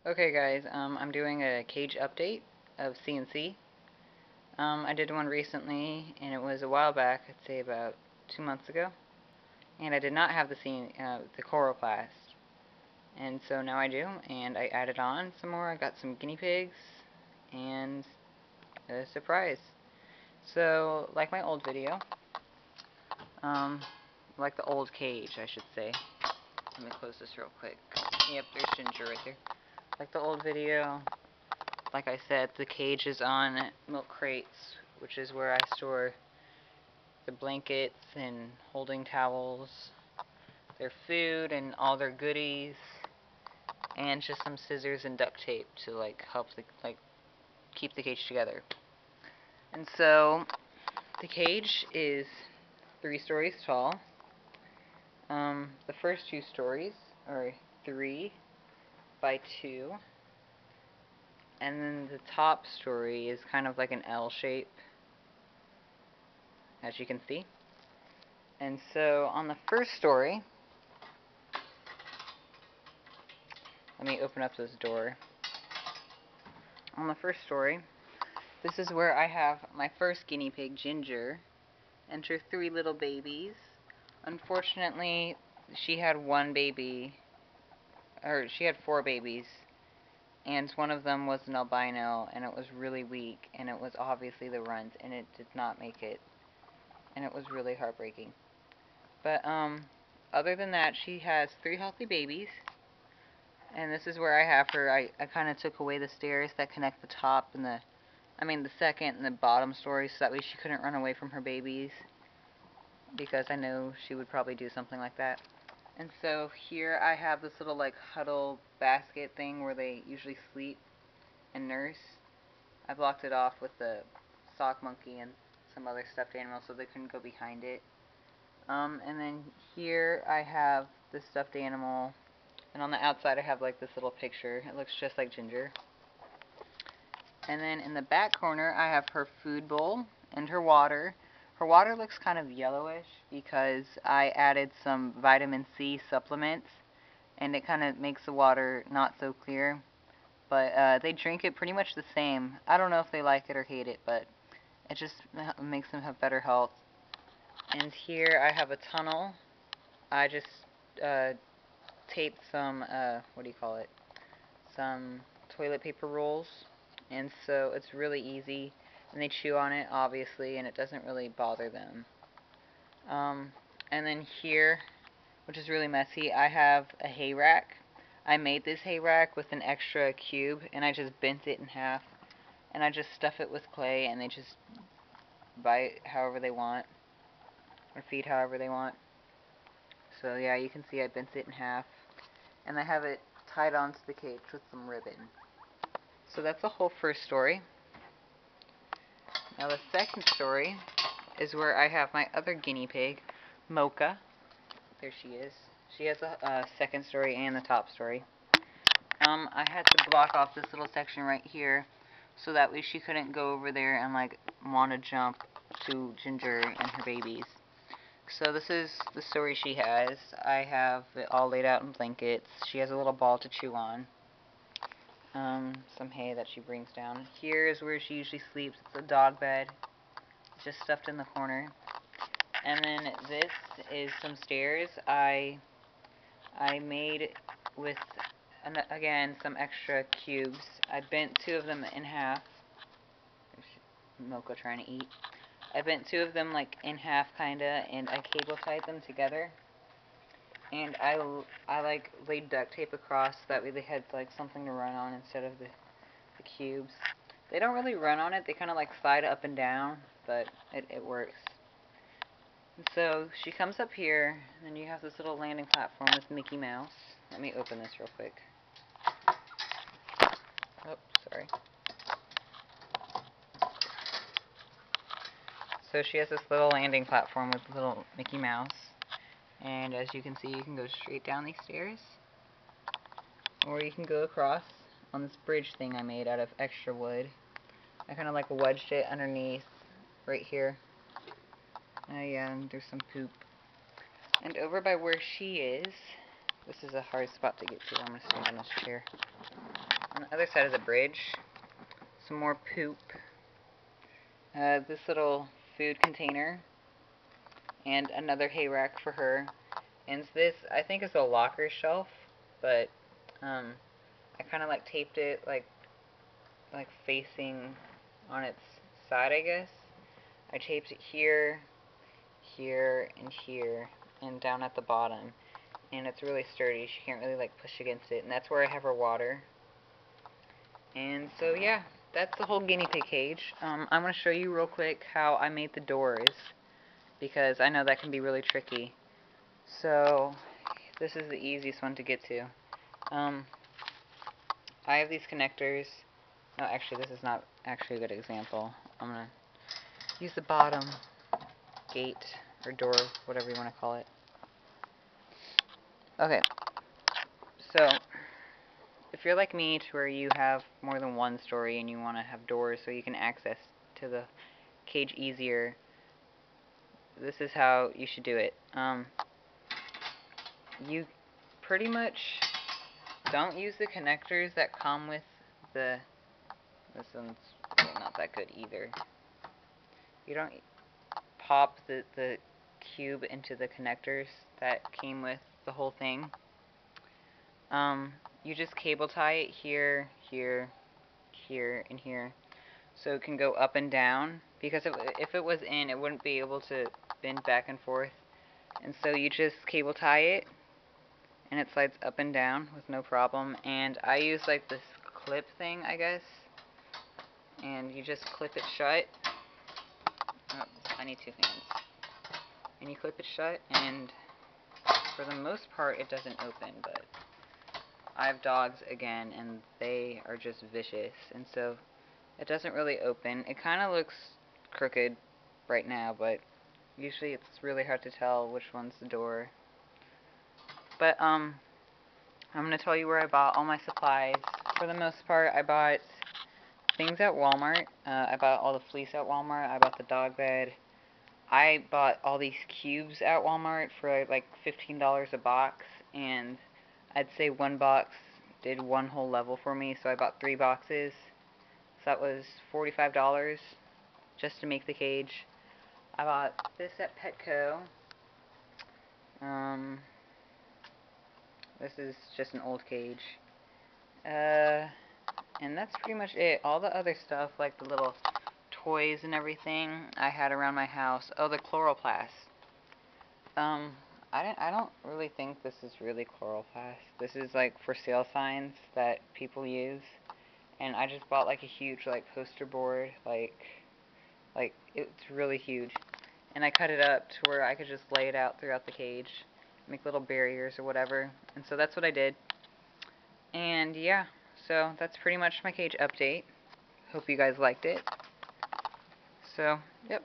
Okay guys, I'm doing a cage update of C&C. I did one recently, and it was a while back, I'd say about 2 months ago. And I did not have the chloroplast. And so now I do, and I added on some more. I got some guinea pigs, and a surprise. So, like my old video, um, like the old cage, I should say. Let me close this real quick. Yep, there's Ginger right there. Like the old video, like I said, the cage is on milk crates, which is where I store the blankets and holding towels, their food and all their goodies, and just some scissors and duct tape to help keep the cage together. And so the cage is 3 stories tall. The first 2 stories are 3 by 2. And then the top story is kind of like an L shape, as you can see. And so on the first story, let me open up this door. On the first story, this is where I have my first guinea pig, Ginger, and her 3 little babies. Unfortunately, she had 1 baby, or she had 4 babies, and one of them was an albino, and it was really weak, and it was obviously the runt, and it did not make it, and it was really heartbreaking. But other than that, she has 3 healthy babies, and this is where I have her. I kind of took away the stairs that connect the top and the second and the bottom story, so that way she couldn't run away from her babies, because I know she would probably do something like that. And so here I have this little huddle basket thing where they usually sleep and nurse. I blocked it off with the sock monkey and some other stuffed animals so they couldn't go behind it. And then here I have this stuffed animal, and on the outside I have this little picture. It looks just like Ginger. And then in the back corner I have her food bowl and her water. Her water looks kind of yellowish because I added some vitamin C supplements, and it kind of makes the water not so clear. But they drink it pretty much the same. I don't know if they like it or hate it, but it just makes them have better health. And here I have a tunnel. I just taped some, what do you call it? Some toilet paper rolls. And so it's really easy. And they chew on it, obviously, and it doesn't really bother them. And then here, which is really messy, I have a hay rack. I made this hay rack with an extra cube, and I just bent it in half. And I just stuff it with clay, and they just bite however they want, or feed however they want. So yeah, you can see I bent it in half, and I have it tied onto the cage with some ribbon. So that's the whole first story. Now the second story is where I have my other guinea pig, Mocha. There she is. She has a second story and the top story. I had to block off this little section right here, so that way she couldn't go over there and want to jump to Ginger and her babies. So this is the story she has. I have it all laid out in blankets. She has a little ball to chew on. Some hay that she brings down. Here is where she usually sleeps. It's a dog bed, just stuffed in the corner. And then this is some stairs I made with, again, some extra cubes. I bent 2 of them in half. There's Mocha trying to eat. I bent 2 of them in half kinda, and I cable tied them together. And I laid duct tape across, that way they had something to run on instead of the cubes. They don't really run on it, they kinda slide up and down, but it works. And so she comes up here, and then you have this little landing platform with Mickey Mouse. Let me open this real quick. Oh, sorry. So she has this little landing platform with little Mickey Mouse. And as you can see, you can go straight down these stairs, or you can go across on this bridge thing I made out of extra wood. I kind of wedged it underneath right here. Yeah, and there's some poop. And over by where she is, this is a hard spot to get to. I'm going to stand on this chair. the other side of the bridge, some more poop. This little food container, and another hay rack for her. And this, I think, is a locker shelf, but I kind of like taped it like facing on its side, I guess. I taped it here, here, and here, and down at the bottom. And it's really sturdy. She can't really like push against it. And that's where I have her water. And so yeah, that's the whole guinea pig cage. I'm going to show you real quick how I made the doors, because I know that can be really tricky. So this is the easiest one to get to. I have these connectors. No, actually, this is not actually a good example. I'm going to use the bottom gate or door, whatever you want to call it. Okay, so if you're like me, to where you have more than one story and you want to have doors so you can access to the cage easier, this is how you should do it. You pretty much don't use the connectors that come with the... This one's really not that good either. You don't pop the cube into the connectors that came with the whole thing. You just cable tie it here, here, here, and here, so it can go up and down, because if it was in, it wouldn't be able to bend back and forth. And so you just cable tie it, and it slides up and down with no problem. And I use like this clip thing, I guess, and you just clip it shut. Oh, I need two hands. And you clip it shut, and for the most part it doesn't open, but I have dogs again, and they are just vicious, and so it doesn't really open. It kind of looks crooked right now, but usually it's really hard to tell which one's the door. But I'm going to tell you where I bought all my supplies. For the most part, I bought things at Walmart. I bought all the fleece at Walmart. I bought the dog bed. I bought all these cubes at Walmart for like $15 a box, and I'd say one box did one whole level for me, so I bought 3 boxes. So that was $45 just to make the cage. I bought this at Petco. This is just an old cage. And that's pretty much it. All the other stuff, like the little toys and everything, I had around my house. Oh, the chloroplast. I don't really think this is really chloroplast. This is like for sale signs that people use. And I just bought like a huge like poster board, like it's really huge. And I cut it up to where I could just lay it out throughout the cage, make little barriers or whatever. And so that's what I did. And yeah, so that's pretty much my cage update. Hope you guys liked it. So, yep.